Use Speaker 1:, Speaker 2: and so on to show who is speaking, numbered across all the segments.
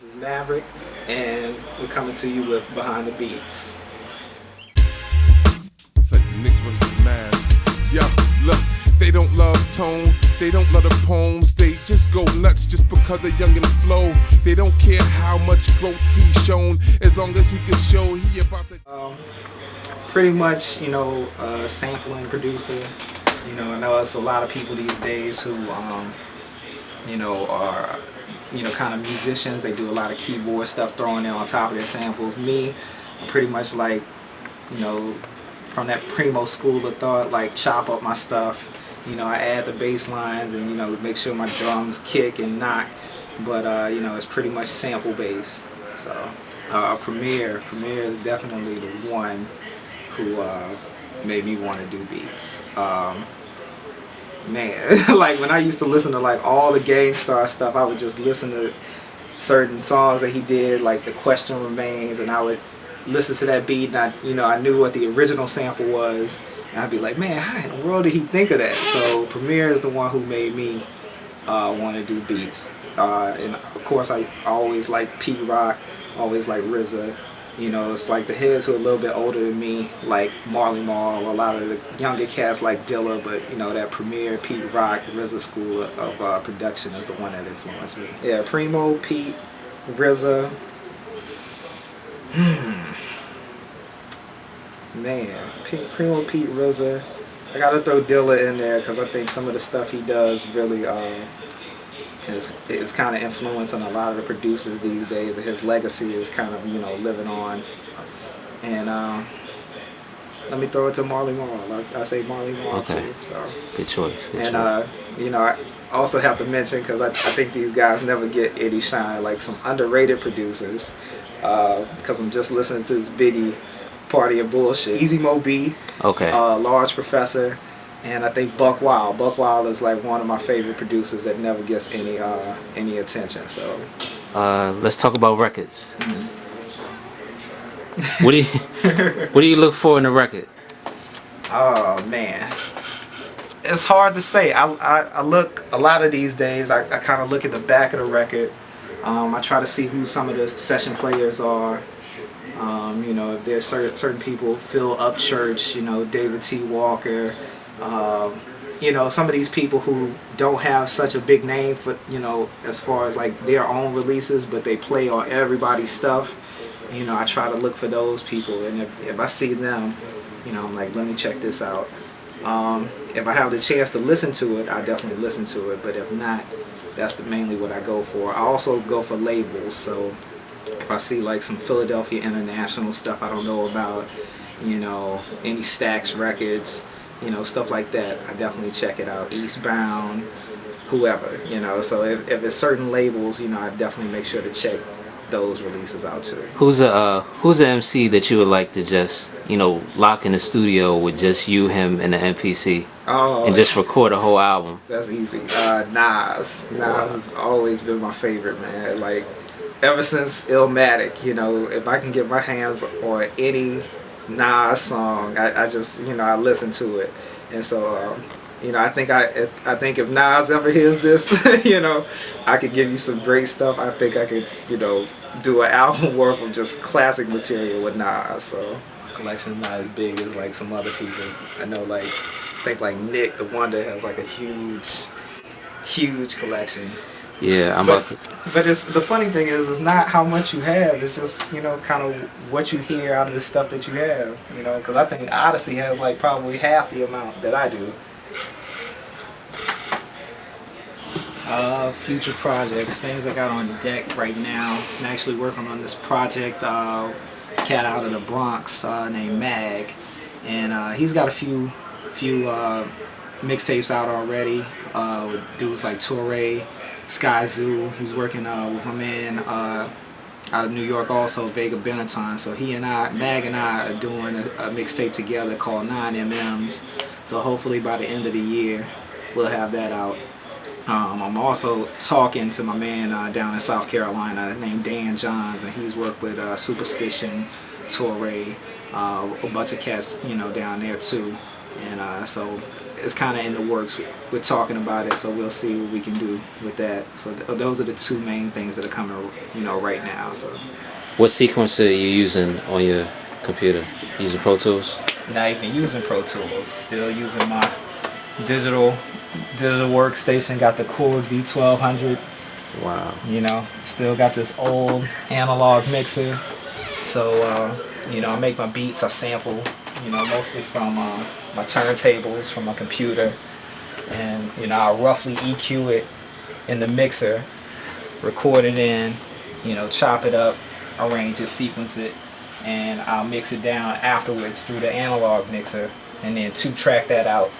Speaker 1: This is Maverick, and we're coming to you with Behind the Beats.
Speaker 2: It's like the Knicks versus the Mavs. Yo, look, they don't love tone, they don't love the poems, they just go nuts just because of young and flow. They don't care how much growth he's shown, as long as he can show he about to.
Speaker 1: Pretty much, sampling producer. I know there's a lot of people these days who, are, kind of musicians. They do a lot of keyboard stuff, throwing it on top of their samples. Me, I'm pretty much like, from that primo school of thought, like chop up my stuff. I add the bass lines and, make sure my drums kick and knock. But, it's pretty much sample based. So, Premier is definitely the one who made me want to do beats. Man, like when I used to listen to like all the Gangstar stuff, I would just listen to certain songs that he did, like The Question Remains, and I would listen to that beat, and I knew what the original sample was, and I'd be like, man, how in the world did he think of that? So Premier is the one who made me want to do beats. And of course, I always like Pete Rock, always like RZA. It's like the heads who are a little bit older than me, like Marley Marl, a lot of the younger cats like Dilla, but that Premier, Pete Rock, RZA school of production is the one that influenced me. Yeah, Primo, Pete, RZA. Man, Primo, Pete, RZA. I gotta throw Dilla in there because I think some of the stuff he does really is kind of influencing a lot of the producers these days, and his legacy is kind of living on. And let me throw it to Marley Marl. I say Marley Marl too. So
Speaker 3: good choice.
Speaker 1: I also have to mention, because I think these guys never get any shine, like some underrated producers. Because I'm just listening to this Biggie Party of Bullshit. Easy Mo B.
Speaker 3: Okay.
Speaker 1: Large Professor. And I think Buck Wild. Buck Wild is like one of my favorite producers that never gets any attention. So
Speaker 3: let's talk about records.
Speaker 1: Mm-hmm.
Speaker 3: What do you look for in a record?
Speaker 1: Oh man, it's hard to say. I look a lot of these days. I kind of look at the back of the record. I try to see who some of the session players are. If there's certain people, Phil Upchurch, David T. Walker. Some of these people who don't have such a big name for, as far as like their own releases, but they play on everybody's stuff. I try to look for those people, and if I see them, I'm like, let me check this out. If I have the chance to listen to it, I definitely listen to it, but if not, that's mainly what I go for. I also go for labels, so if I see like some Philadelphia International stuff I don't know about, any Stax Records, stuff like that, I definitely check it out. Eastbound, whoever, so if it's certain labels, I definitely make sure to check those releases out too.
Speaker 3: Who's a MC that you would like to just, lock in the studio with just you, him, and the MPC?
Speaker 1: Oh,
Speaker 3: and just record a whole album?
Speaker 1: That's easy. Nas has always been my favorite, man. Like, ever since Illmatic, if I can get my hands on any Nas song, I just I listen to it. And so I think if Nas ever hears this, I could give you some great stuff. I think I could do an album worth of just classic material with Nas. So collection's not as big as like some other people. I know, like, I think like Nick the Wonder has like a huge collection.
Speaker 3: Yeah,
Speaker 1: But the funny thing is, it's not how much you have. It's just kind of what you hear out of the stuff that you have. Because I think Odyssey has like probably half the amount that I do. Future projects, things I got on deck right now. I'm actually working on this project. Cat out of the Bronx named Mag, and he's got a few mixtapes out already with dudes like Torre, Sky Zoo. He's working with my man out of New York also, Vega Benetton. So Mag and I are doing a mixtape together called 9MMs. So hopefully by the end of the year we'll have that out. I'm also talking to my man down in South Carolina named Dan Johns, and he's worked with Superstition, Torre, a bunch of cats down there too. And so it's kind of in the works. We're talking about it, so we'll see what we can do with that. So those are the two main things that are coming, right now. So.
Speaker 3: What sequencer are you using on your computer? Using Pro Tools?
Speaker 1: Not even using Pro Tools. Still using my digital workstation. Got the Korg D1200.
Speaker 3: Wow.
Speaker 1: Still got this old analog mixer. So I make my beats. I sample, mostly from my turntables, from my computer, and I roughly EQ it in the mixer, record it in, chop it up, arrange it, sequence it, and I'll mix it down afterwards through the analog mixer, and then 2-track that out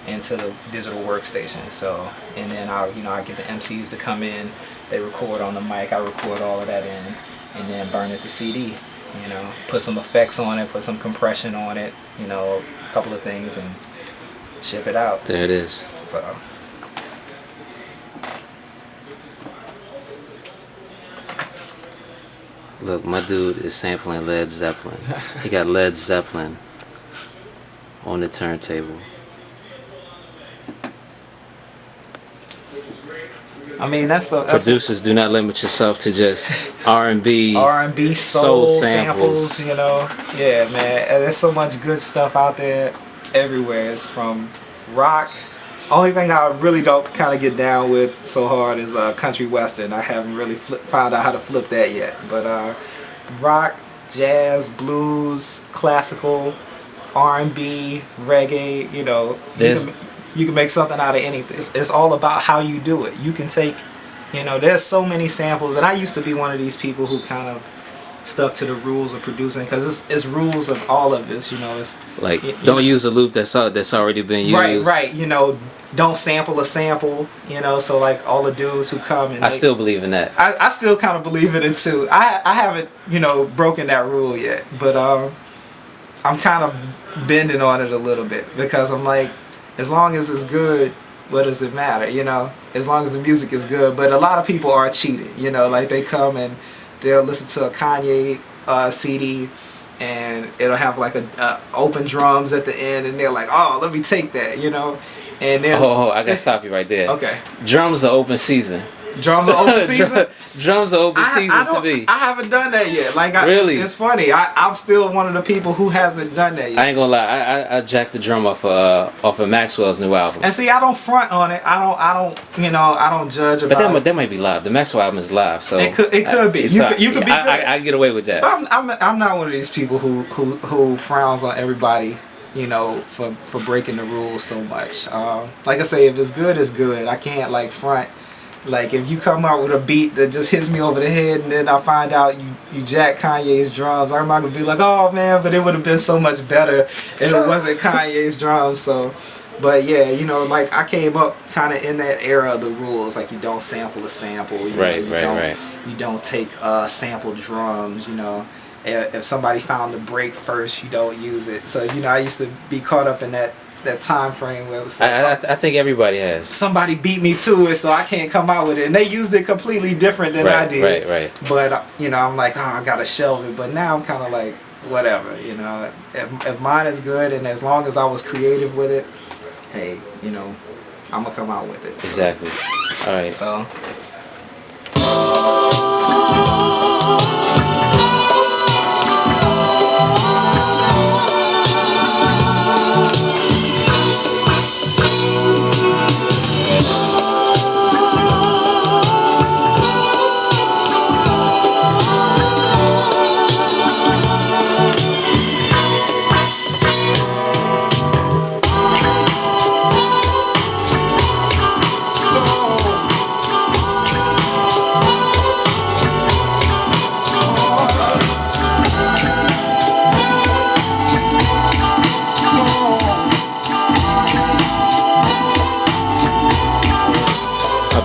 Speaker 1: into the digital workstation. So, and then I get the MCs to come in, they record on the mic, I record all of that in, and then burn it to CD. Put some effects on it, put some compression on it, a couple of things, and ship it out.
Speaker 3: There it is.
Speaker 1: So.
Speaker 3: Look, my dude is sampling Led Zeppelin. He got Led Zeppelin on the turntable.
Speaker 1: I mean, that's
Speaker 3: Producers, do not limit yourself to just R&B,
Speaker 1: soul samples. Yeah, man. There's so much good stuff out there everywhere. It's from rock. Only thing I really don't kind of get down with so hard is country western. I haven't really found out how to flip that yet. But rock, jazz, blues, classical, R&B, reggae. You can make something out of anything. It's all about how you do it. You can take, there's so many samples, and I used to be one of these people who kind of stuck to the rules of producing, because it's rules of all of this. It's
Speaker 3: like don't use a loop that's already been used.
Speaker 1: Right. Don't sample a sample. So like all the dudes who come and
Speaker 3: I still believe in that.
Speaker 1: I still kind of believe in it too. I haven't broken that rule yet, but I'm kind of bending on it a little bit, because I'm like, as long as it's good, what does it matter? As long as the music is good. But a lot of people are cheating. Like they come and they'll listen to a Kanye CD, and it'll have like a open drums at the end, and they're like, oh, let me take that, And
Speaker 3: I gotta stop you right there.
Speaker 1: Okay.
Speaker 3: Drums are open season.
Speaker 1: Drums are open season?
Speaker 3: Drums are open season to me.
Speaker 1: I haven't done that yet.
Speaker 3: Really?
Speaker 1: It's funny. I'm still one of the people who hasn't done that yet.
Speaker 3: I ain't gonna lie. I jacked the drum off of Maxwell's new album.
Speaker 1: And see, I don't front on it. I don't judge about it.
Speaker 3: But that might be live. The Maxwell album is live, so
Speaker 1: it could be. You could be good.
Speaker 3: I get away with that.
Speaker 1: But I'm not one of these people who frowns on everybody, for breaking the rules so much. Like I say, if it's good, it's good. I can't front. Like if you come out with a beat that just hits me over the head, and then I find out you jack Kanye's drums, I'm not gonna be like, oh man, but it would have been so much better if it wasn't Kanye's drums. So, but yeah, I came up kind of in that era of the rules. Like you don't sample a sample.
Speaker 3: Right.
Speaker 1: You don't take sample drums. If somebody found the break first, you don't use it. So I used to be caught up in that time frame where it was like,
Speaker 3: I think everybody has.
Speaker 1: Somebody beat me to it, so I can't come out with it. And they used it completely different than I did.
Speaker 3: Right.
Speaker 1: But I'm like, I gotta shelve it. But now I'm kind of like, whatever. If mine is good, and as long as I was creative with it, hey, I'm gonna come out with it.
Speaker 3: Exactly. All right.
Speaker 1: So.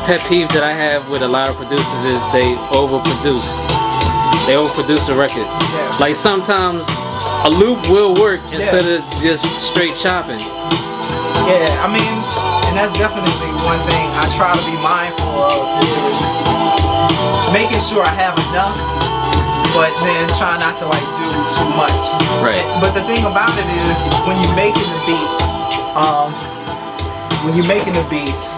Speaker 3: Pet peeve that I have with a lot of producers is they overproduce. They overproduce a record.
Speaker 1: Yeah.
Speaker 3: Like sometimes a loop will work instead of just straight chopping.
Speaker 1: Yeah, I mean, and that's definitely one thing I try to be mindful of, is making sure I have enough, but then try not to do too much.
Speaker 3: Right.
Speaker 1: But the thing about it is, when you're making the beats, when you're making the beats,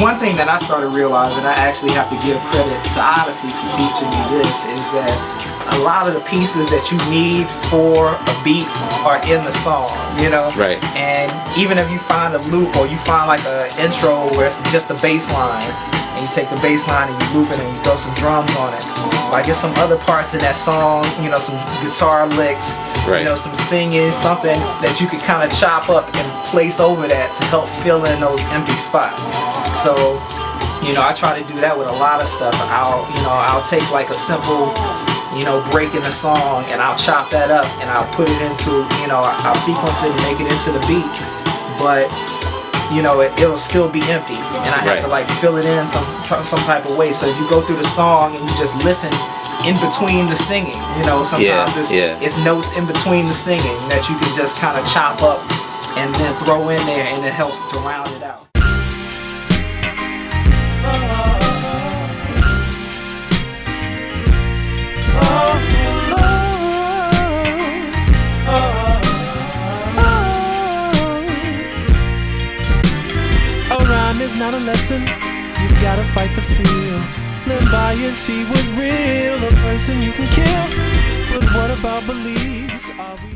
Speaker 1: one thing that I started realizing, I actually have to give credit to Odyssey for teaching me this, is that a lot of the pieces that you need for a beat are in the song, you know?
Speaker 3: Right.
Speaker 1: And even if you find a loop or you find like an intro where it's just a bass line, and you take the bass line and you loop it and you throw some drums on it, like it's some other parts in that song, you know, some guitar licks,
Speaker 3: right,
Speaker 1: you know, some singing, something that you could kind of chop up and place over that to help fill in those empty spots. So, you know, I try to do that with a lot of stuff. I'll take like a simple, you know, break in the song, and I'll chop that up and I'll put it into, you know, I'll sequence it and make it into the beat, but you know, it'll still be empty, and I have to like fill it in some type of way. So if you go through the song and you just listen in between the singing, you know, sometimes it's notes in between the singing that you can just kind of chop up and then throw in there, and it helps to round it out.
Speaker 4: It's not a lesson, you've gotta fight the feel. Live by and see what's real, a person you can kill. But what about beliefs? Are we